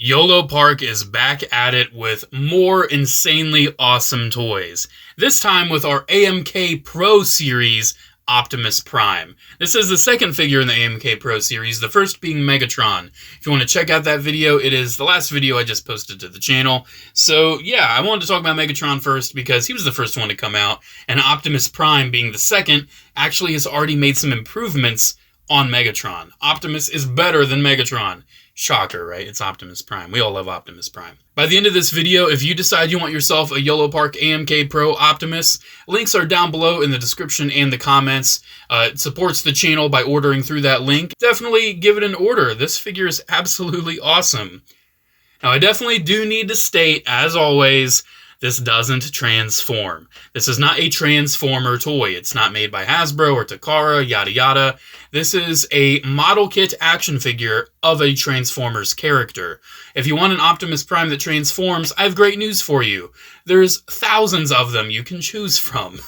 Yolopark is back at it with more insanely awesome toys. This time with our AMK Pro Series Optimus Prime. This is the second figure in the AMK Pro Series, the first being Megatron. If you want to check out that video, it is the last video I just posted to the channel. So yeah, I wanted to talk about Megatron first because he was the first one to come out, and Optimus Prime being the second actually has already made some improvements on Megatron. Optimus is better than Megatron. Shocker, right? It's Optimus Prime. We all love Optimus Prime. By the end of this video, if you decide you want yourself a Yolopark AMK Pro Optimus, links are down below in the description and the comments. It supports the channel by ordering through that link. Definitely give it an order. This figure is absolutely awesome. Now, I definitely do need to state, as always, this doesn't transform. This is not a Transformer toy. It's not made by Hasbro or Takara, yada yada. This is a model kit action figure of a Transformers character. If you want an Optimus Prime that transforms, I have great news for you. There's thousands of them you can choose from.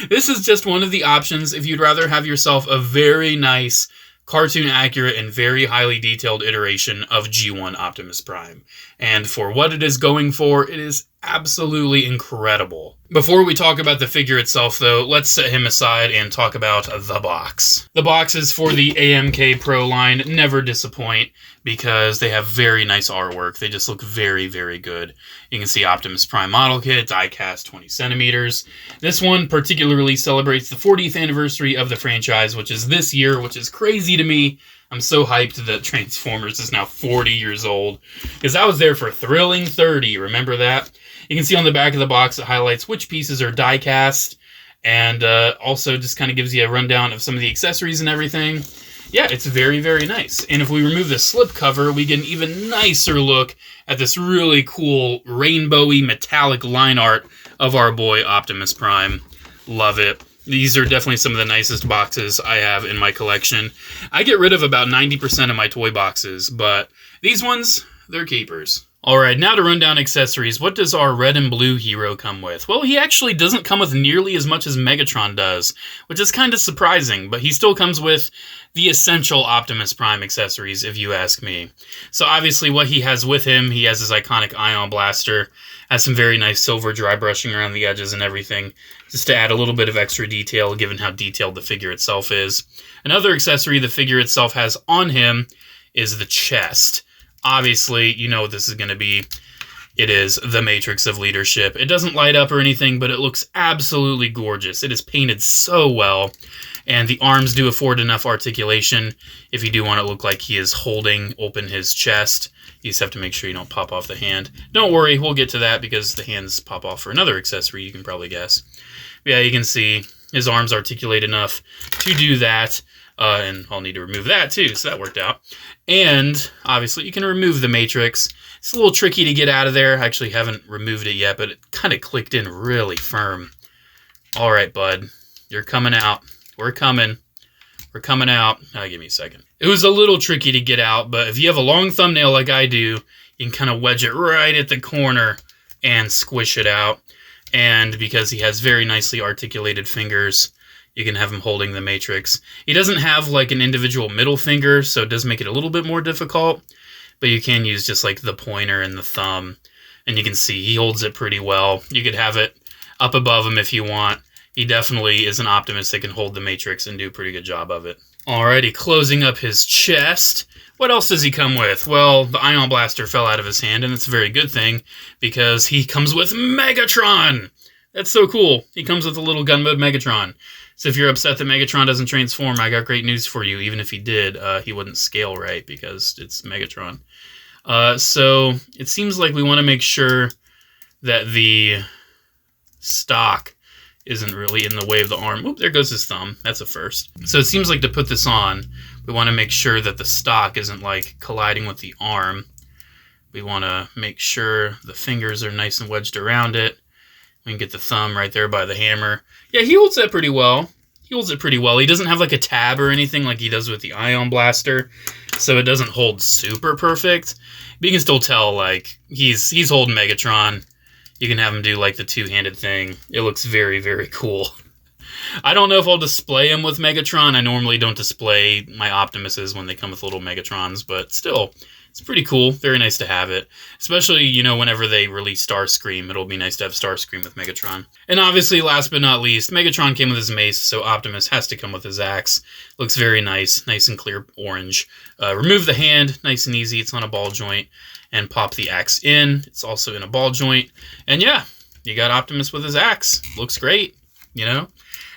This is just one of the options if you'd rather have yourself a very nice, cartoon accurate and very highly detailed iteration of G1 Optimus Prime. And for what it is going for, it is absolutely incredible. Before we talk about the figure itself though, let's set him aside and talk about the box. The boxes for the AMK Pro line never disappoint because they have very nice artwork. They just look very, very good. You can see Optimus Prime model kit, die cast 20 centimeters. This one particularly celebrates the 40th anniversary of the franchise, which is this year, which is crazy to me. I'm so hyped that Transformers is now 40 years old, because I was there for thrilling 30, remember that? You can see on the back of the box it highlights which pieces are die cast, and also just kind of gives you a rundown of some of the accessories and everything. Yeah, it's very, very nice. And if we remove the slip cover, we get an even nicer look at this really cool rainbowy metallic line art of our boy Optimus Prime. Love it. These are definitely some of the nicest boxes I have in my collection. I get rid of about 90% of my toy boxes, but these ones, they're keepers. Alright, now to run down accessories. What does our red and blue hero come with? Well, he actually doesn't come with nearly as much as Megatron does, which is kind of surprising, but he still comes with the essential Optimus Prime accessories, if you ask me. So obviously what he has with him, he has his iconic ion blaster, has some very nice silver dry brushing around the edges and everything, just to add a little bit of extra detail given how detailed the figure itself is. Another accessory the figure itself has on him is the chest. Obviously, you know what this is going to be. It is the Matrix of Leadership. It doesn't light up or anything, but it looks absolutely gorgeous. It is painted so well, and the arms do afford enough articulation if you do want it to look like he is holding open his chest. You just have to make sure you don't pop off the hand. Don't worry, we'll get to that because the hands pop off for another accessory, you can probably guess. But yeah, you can see his arms articulate enough to do that. And I'll need to remove that too, so that worked out. And obviously you can remove the Matrix. It's a little tricky to get out of there. I actually haven't removed it yet, but it kind of clicked in really firm. All right, bud, you're coming out. We're coming. We're coming out. Give me a second. It was a little tricky to get out, but if you have a long thumbnail like I do, you can kind of wedge it right at the corner and squish it out. And because he has very nicely articulated fingers, you can have him holding the Matrix. He doesn't have like an individual middle finger, so it does make it a little bit more difficult, but you can use just like the pointer and the thumb, and you can see he holds it pretty well. You could have it up above him if you want. He definitely is an Optimus that can hold the Matrix and do a pretty good job of it. Alrighty, closing up his chest. What else does he come with? Well, the ion blaster fell out of his hand, and it's a very good thing because he comes with Megatron! That's so cool. He comes with a little gun mode Megatron. So if you're upset that Megatron doesn't transform, I got great news for you. Even if he did, he wouldn't scale right because it's Megatron. So it seems like we want to make sure that the stock isn't really in the way of the arm. Oop, there goes his thumb. That's a first. So it seems like to put this on, we want to make sure that the stock isn't like colliding with the arm. We want to make sure the fingers are nice and wedged around it. We can get the thumb right there by the hammer. Yeah, he holds that pretty well. He holds it pretty well. He doesn't have like a tab or anything like he does with the ion blaster, so it doesn't hold super perfect. But you can still tell like he's holding Megatron. You can have him do like the two-handed thing. It looks very, very cool. I don't know if I'll display him with Megatron. I normally don't display my Optimuses when they come with little Megatrons, but still, It's pretty cool. Very nice to have it. Especially, you know, whenever they release Starscream, it'll be nice to have Starscream with Megatron. And obviously, last but not least, Megatron came with his mace, so Optimus has to come with his axe. Looks very nice. Nice and clear orange. Remove the hand. Nice and easy. It's on a ball joint. And pop the axe in. It's also in a ball joint. And yeah, you got Optimus with his axe. Looks great, you know?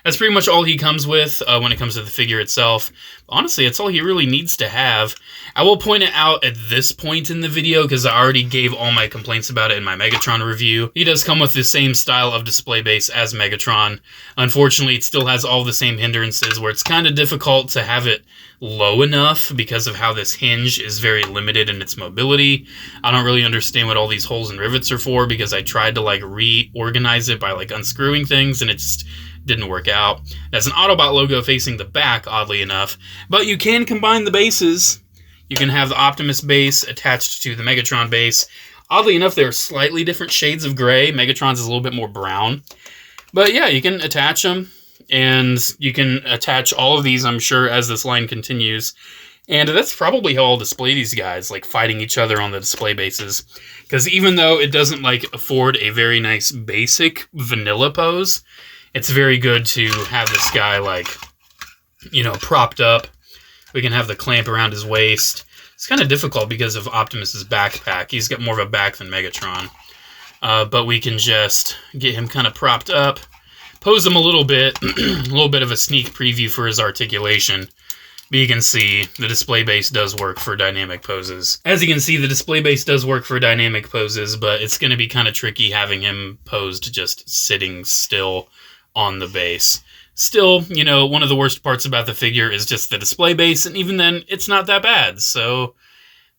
That's pretty much all he comes with when it comes to the figure itself. Honestly, that's all he really needs to have. I will point it out at this point in the video because I already gave all my complaints about it in my Megatron review. He does come with the same style of display base as Megatron. Unfortunately, it still has all the same hindrances where it's kind of difficult to have it low enough because of how this hinge is very limited in its mobility. I don't really understand what all these holes and rivets are for because I tried to like reorganize it by like unscrewing things and it just didn't work out. There's an Autobot logo facing the back, oddly enough, but you can combine the bases. You can have the Optimus base attached to the Megatron base. Oddly enough, they're slightly different shades of gray. Megatron's is a little bit more brown. But yeah, you can attach them, and you can attach all of these, I'm sure, as this line continues. And that's probably how I'll display these guys, like fighting each other on the display bases. Because even though it doesn't like afford a very nice basic vanilla pose, it's very good to have this guy, like, you know, propped up. We can have the clamp around his waist. It's kind of difficult because of Optimus's backpack. He's got more of a back than Megatron. But we can just get him kind of propped up, pose him a little bit, a little bit of a sneak preview for his articulation. But you can see the display base does work for dynamic poses. As you can see, the display base does work for dynamic poses, but it's going to be kind of tricky having him posed just sitting still on the base. Still, you know, one of the worst parts about the figure is just the display base, and even then, it's not that bad, so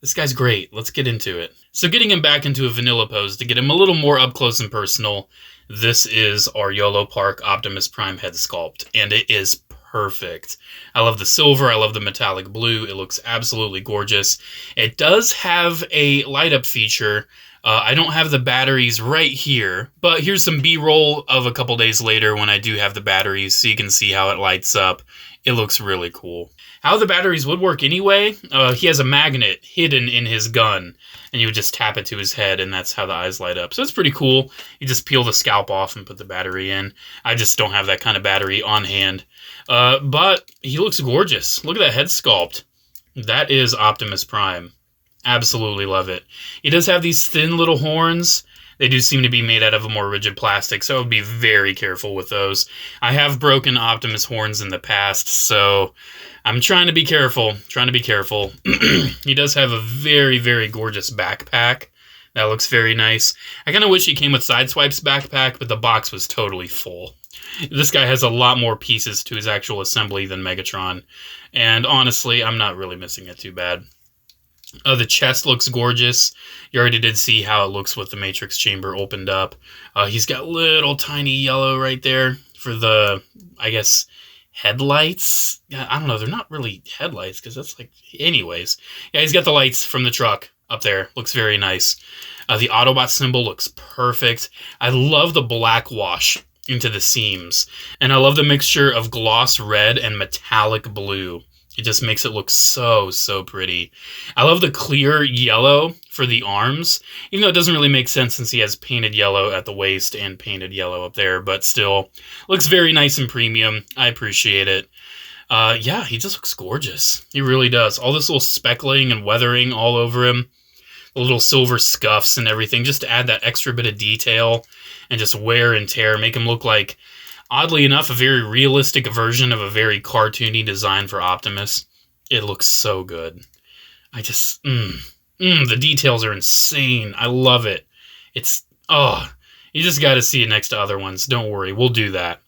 this guy's great. Let's get into it. So getting him back into a vanilla pose to get him a little more up close and personal, this is our Yolopark Optimus Prime head sculpt, and it is perfect. I love the silver, I love the metallic blue, it looks absolutely gorgeous. It does have a light up feature. I don't have the batteries right here, but here's some B-roll of a couple days later when I do have the batteries, so you can see how it lights up. It looks really cool. How the batteries would work anyway, he has a magnet hidden in his gun, and you would just tap it to his head, and that's how the eyes light up. So it's pretty cool. You just peel the scalp off and put the battery in. I just don't have that kind of battery on hand. But he looks gorgeous. Look at that head sculpt. That is Optimus Prime. Absolutely love it. He does have these thin little horns. They do seem to be made out of a more rigid plastic, so I would be very careful with those. I have broken Optimus horns in the past, so I'm trying to be careful. He does have a very, very gorgeous backpack. That looks very nice. I kind of wish he came with Sideswipe's backpack, but the box was totally full. This guy has a lot more pieces to his actual assembly than Megatron, and honestly, I'm not really missing it too bad. The chest looks gorgeous. You already did see how it looks with the Matrix chamber opened up. He's got little tiny yellow right there for the, I guess, headlights. I don't know. They're not really headlights because that's like... Anyways. Yeah, he's got the lights from the truck up there. Looks very nice. The Autobot symbol looks perfect. I love the black wash into the seams. And I love the mixture of gloss red and metallic blue. It just makes it look so, so pretty. I love the clear yellow for the arms, even though it doesn't really make sense since he has painted yellow at the waist and painted yellow up there, but still, looks very nice and premium. I appreciate it. Yeah, he just looks gorgeous. He really does. All this little speckling and weathering all over him, the little silver scuffs and everything, just to add that extra bit of detail and just wear and tear, make him look like, oddly enough, a very realistic version of a very cartoony design for Optimus. It looks so good. I just, the details are insane. I love it. It's, you just got to see it next to other ones. Don't worry, we'll do that.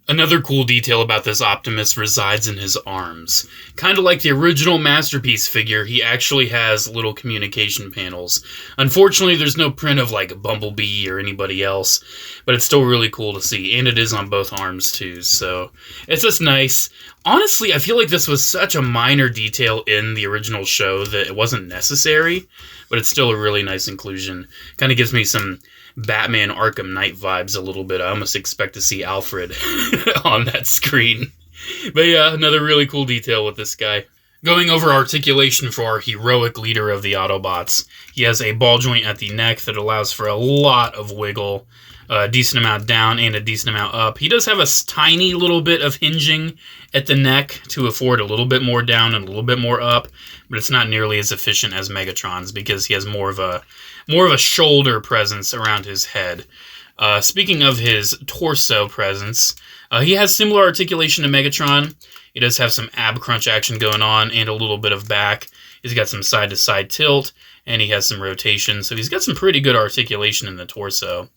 Another cool detail about this Optimus resides in his arms. Kind of like the original Masterpiece figure, he actually has little communication panels. Unfortunately, there's no print of like Bumblebee or anybody else, but it's still really cool to see, and it is on both arms too, so it's just nice. Honestly, I feel like this was such a minor detail in the original show that it wasn't necessary, but it's still a really nice inclusion. Kind of gives me some Batman Arkham Knight vibes a little bit. I almost expect to see Alfred on that screen. But yeah, another really cool detail with this guy. Going over articulation for our heroic leader of the Autobots, he has a ball joint at the neck that allows for a lot of wiggle, a decent amount down and a decent amount up. He does have a tiny little bit of hinging at the neck to afford a little bit more down and a little bit more up, but it's not nearly as efficient as Megatron's because he has more of a shoulder presence around his head. Speaking of his torso presence, he has similar articulation to Megatron. He does have some ab crunch action going on and a little bit of back. He's got some side-to-side tilt, and he has some rotation, so he's got some pretty good articulation in the torso.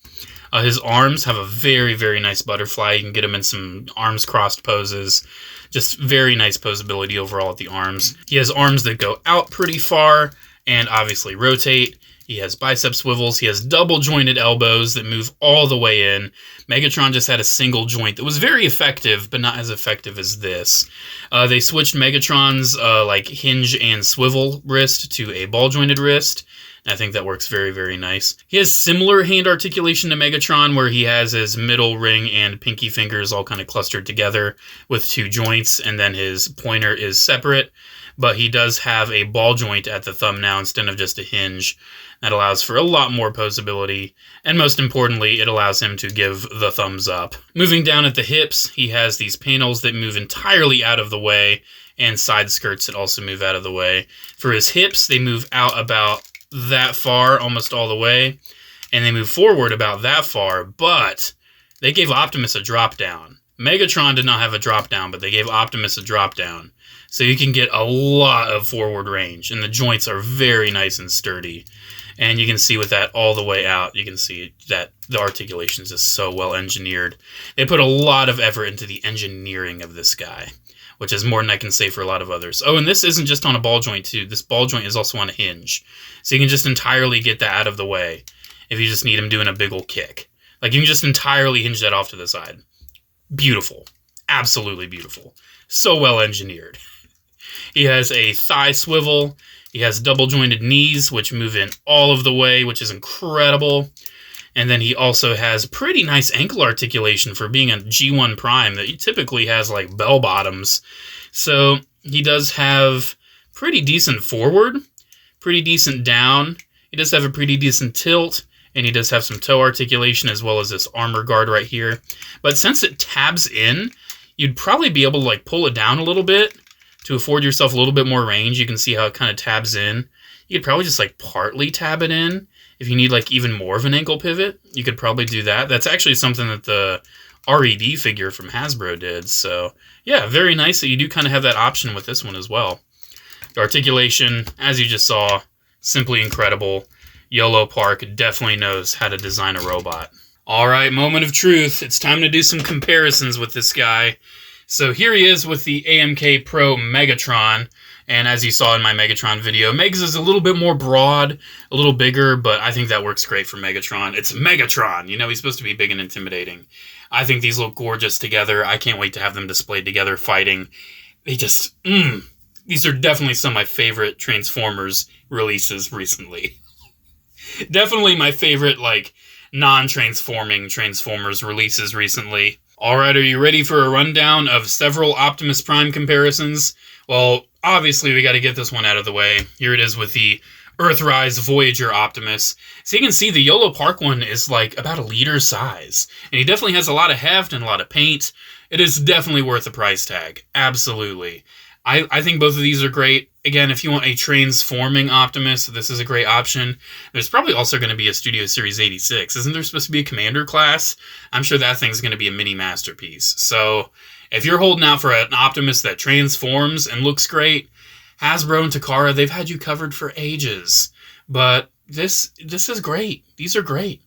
His arms have a very, very nice butterfly. You can get him in some arms crossed poses. Just very nice posability overall at the arms. He has arms that go out pretty far and obviously rotate. He has bicep swivels. He has double jointed elbows that move all the way in. Megatron just had a single joint that was very effective, but not as effective as this. They switched Megatron's like hinge and swivel wrist to a ball jointed wrist. I think that works very, very nice. He has similar hand articulation to Megatron, where he has his middle ring and pinky fingers all kind of clustered together with two joints, and then his pointer is separate. But he does have a ball joint at the thumb now instead of just a hinge. That allows for a lot more posability, and most importantly, it allows him to give the thumbs up. Moving down at the hips, he has these panels that move entirely out of the way, and side skirts that also move out of the way. For his hips, they move out about that far, almost all the way, and they move forward about that far, but they gave Optimus a drop down. Megatron did not have a drop down, but they gave Optimus a drop down. So you can get a lot of forward range, and the joints are very nice and sturdy. And you can see with that all the way out, you can see that the articulation is just so well engineered. They put a lot of effort into the engineering of this guy, which is more than I can say for a lot of others. Oh, and this isn't just on a ball joint too. This ball joint is also on a hinge. So you can just entirely get that out of the way if you just need him doing a big ol' kick. Like you can just entirely hinge that off to the side. Beautiful. Absolutely beautiful. So well engineered. He has a thigh swivel. He has double jointed knees, which move in all of the way, which is incredible. And then he also has pretty nice ankle articulation for being a G1 Prime that he typically has like bell bottoms. So he does have pretty decent forward, pretty decent down. He does have a pretty decent tilt, and he does have some toe articulation as well as this armor guard right here. But since it tabs in, you'd probably be able to like pull it down a little bit to afford yourself a little bit more range. You can see how it kind of tabs in. You could probably just like partly tab it in. If you need like even more of an ankle pivot, you could probably do that. That's actually something that the RED figure from Hasbro did. So yeah, very nice that you do kind of have that option with this one as well. The articulation, as you just saw, simply incredible. Yolopark definitely knows how to design a robot. All right, moment of truth. It's time to do some comparisons with this guy. So here he is with the AMK Pro Megatron, and as you saw in my Megatron video, Megs is a little bit more broad, a little bigger, but I think that works great for Megatron. It's Megatron, you know, he's supposed to be big and intimidating. I think these look gorgeous together. I can't wait to have them displayed together fighting. They just, these are definitely some of my favorite Transformers releases recently. Definitely my favorite, like, non-transforming Transformers releases recently. Alright, are you ready for a rundown of several Optimus Prime comparisons? Well, obviously we got to get this one out of the way. Here it is with the Earthrise Voyager Optimus. So you can see the Yolopark one is like about a liter size. And he definitely has a lot of heft and a lot of paint. It is definitely worth the price tag. Absolutely. I think both of these are great. Again, if you want a transforming Optimus, this is a great option. There's probably also going to be a Studio Series 86. Isn't there supposed to be a Commander class? I'm sure that thing's going to be a mini masterpiece. So if you're holding out for an Optimus that transforms and looks great, Hasbro and Takara, they've had you covered for ages. But this is great. These are great.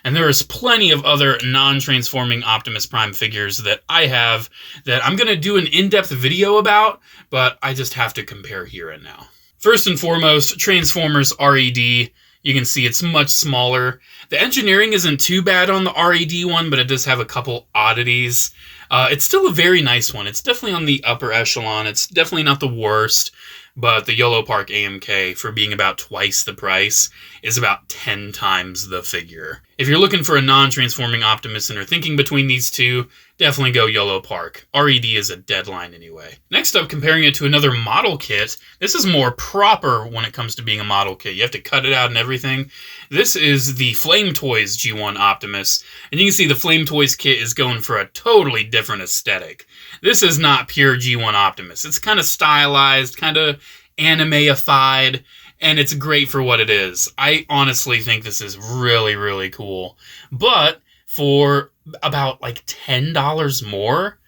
And there is plenty of other non-transforming Optimus Prime figures that I have that I'm going to do an in-depth video about, but I just have to compare here and now. First and foremost, Transformers RED. You can see it's much smaller. The engineering isn't too bad on the RED one, but it does have a couple oddities. It's still a very nice one. It's definitely on the upper echelon. It's definitely not the worst. But the Yolopark AMK, for being about twice the price, is about 10 times the figure. If you're looking for a non-transforming Optimus and are thinking between these two, definitely go Yolopark. RED is a deadline anyway. Next up, comparing it to another model kit, this is more proper when it comes to being a model kit. You have to cut it out and everything. This is the Flame Toys G1 Optimus, and you can see the Flame Toys kit is going for a totally different aesthetic. This is not pure G1 Optimus. It's kind of stylized, kind of anime-ified, and it's great for what it is. I honestly think this is really, really cool. But for about like $10 more,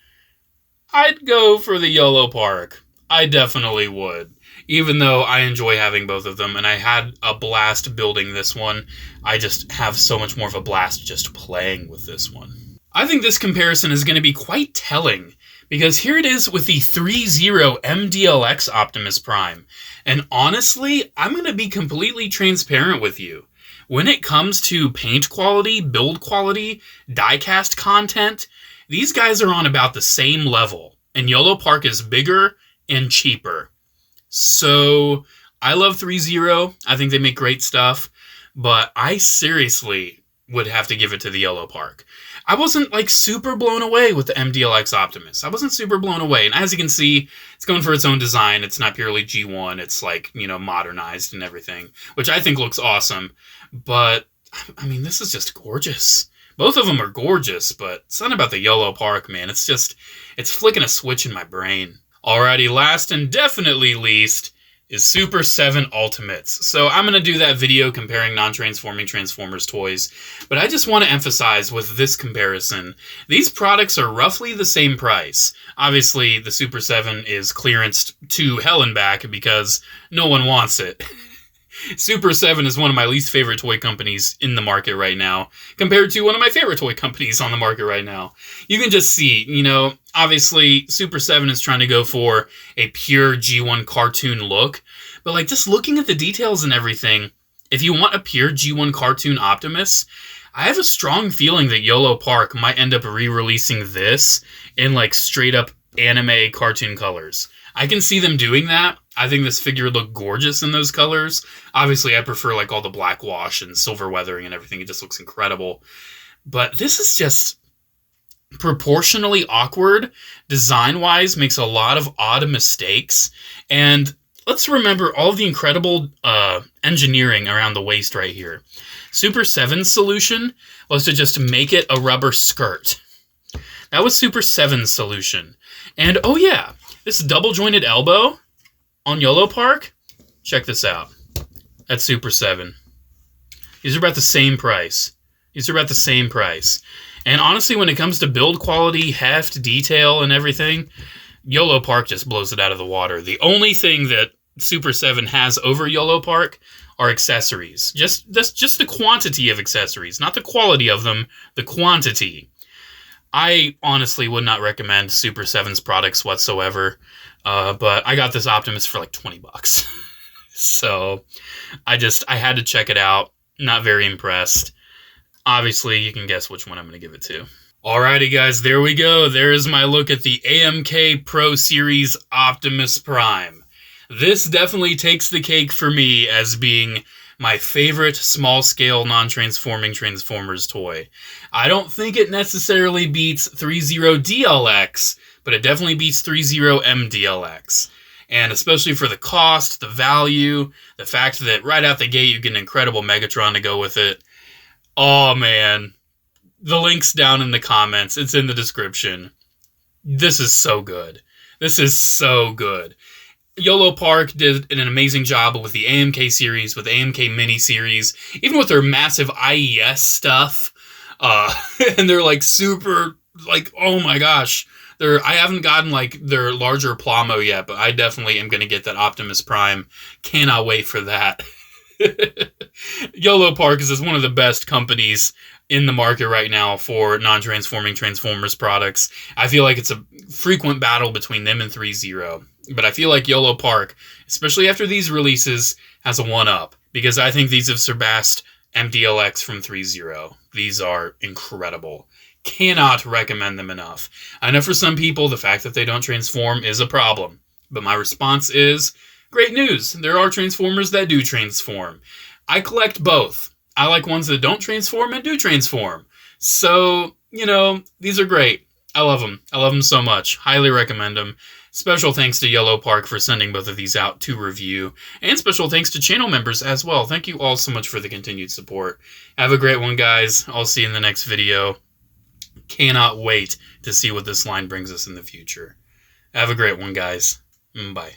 I'd go for the Yolopark. I definitely would. Even though I enjoy having both of them, and I had a blast building this one, I just have so much more of a blast just playing with this one. I think this comparison is going to be quite telling, because here it is with the 3.0 MDLX Optimus Prime. And honestly, I'm going to be completely transparent with you. When it comes to paint quality, build quality, diecast content, these guys are on about the same level. And Yolopark is bigger and cheaper. So, I love 3.0. I think they make great stuff. But I seriously would have to give it to the Yolopark. I wasn't like super blown away with the MDLX Optimus. I wasn't super blown away. And as you can see, it's going for its own design. It's not purely G1. It's like, you know, modernized and everything, which I think looks awesome. But, I mean, this is just gorgeous. Both of them are gorgeous, but something about the Yolopark, man. It's just, it's flicking a switch in my brain. Alrighty, last and definitely least is Super 7 Ultimates. So I'm going to do that video comparing non-transforming Transformers toys, but I just want to emphasize with this comparison, these products are roughly the same price. Obviously, the Super 7 is clearanced to hell and back because no one wants it. Super 7 is one of my least favorite toy companies in the market right now, compared to one of my favorite toy companies on the market right now. You can just see, you know, obviously Super 7 is trying to go for a pure G1 cartoon look, but like just looking at the details and everything, if you want a pure G1 cartoon Optimus, I have a strong feeling that Yolopark might end up re-releasing this in like straight up anime cartoon colors. I can see them doing that. I think this figure would look gorgeous in those colors. Obviously, I prefer like all the black wash and silver weathering and everything. It just looks incredible. But this is just proportionally awkward. Design-wise, makes a lot of odd mistakes. And let's remember all of the incredible engineering around the waist right here. Super 7's solution was to just make it a rubber skirt. That was Super 7's solution. And oh yeah, this double-jointed elbow on Yolopark, check this out. That's Super 7. These are about the same price. And honestly, when it comes to build quality, heft, detail, and everything, Yolopark just blows it out of the water. The only thing that Super 7 has over Yolopark are accessories. Just the quantity of accessories, not the quality of them, the quantity. I honestly would not recommend Super 7's products whatsoever. But I got this Optimus for like $20. So I had to check it out. Not very impressed. Obviously, you can guess which one I'm going to give it to. Alrighty, guys, there we go. There's my look at the AMK Pro Series Optimus Prime. This definitely takes the cake for me as being my favorite small-scale non-transforming Transformers toy. I don't think it necessarily beats 3.0 DLX, but it definitely beats 3.0 MDLX. And especially for the cost, the value, the fact that right out the gate you get an incredible Megatron to go with it. Oh man, the link's down in the comments. It's in the description. This is so good. This is so good. Yolopark did an amazing job with the AMK series, with the AMK mini series, even with their massive IES stuff. And they're like super, like, oh my gosh. I haven't gotten like their larger Plamo yet, but I definitely am going to get that Optimus Prime. Cannot wait for that. Yolopark is one of the best companies in the market right now for non-transforming Transformers products. I feel like it's a frequent battle between them and 3.0. But I feel like Yolopark, especially after these releases, has a one-up. Because I think these have surpassed MDLX from 3.0. These are incredible. Cannot recommend them enough. I know for some people, the fact that they don't transform is a problem. But my response is, great news. There are Transformers that do transform. I collect both. I like ones that don't transform and do transform. So, you know, these are great. I love them. I love them so much. Highly recommend them. Special thanks to Yolopark for sending both of these out to review. And special thanks to channel members as well. Thank you all so much for the continued support. Have a great one, guys. I'll see you in the next video. Cannot wait to see what this line brings us in the future. Have a great one, guys. Bye.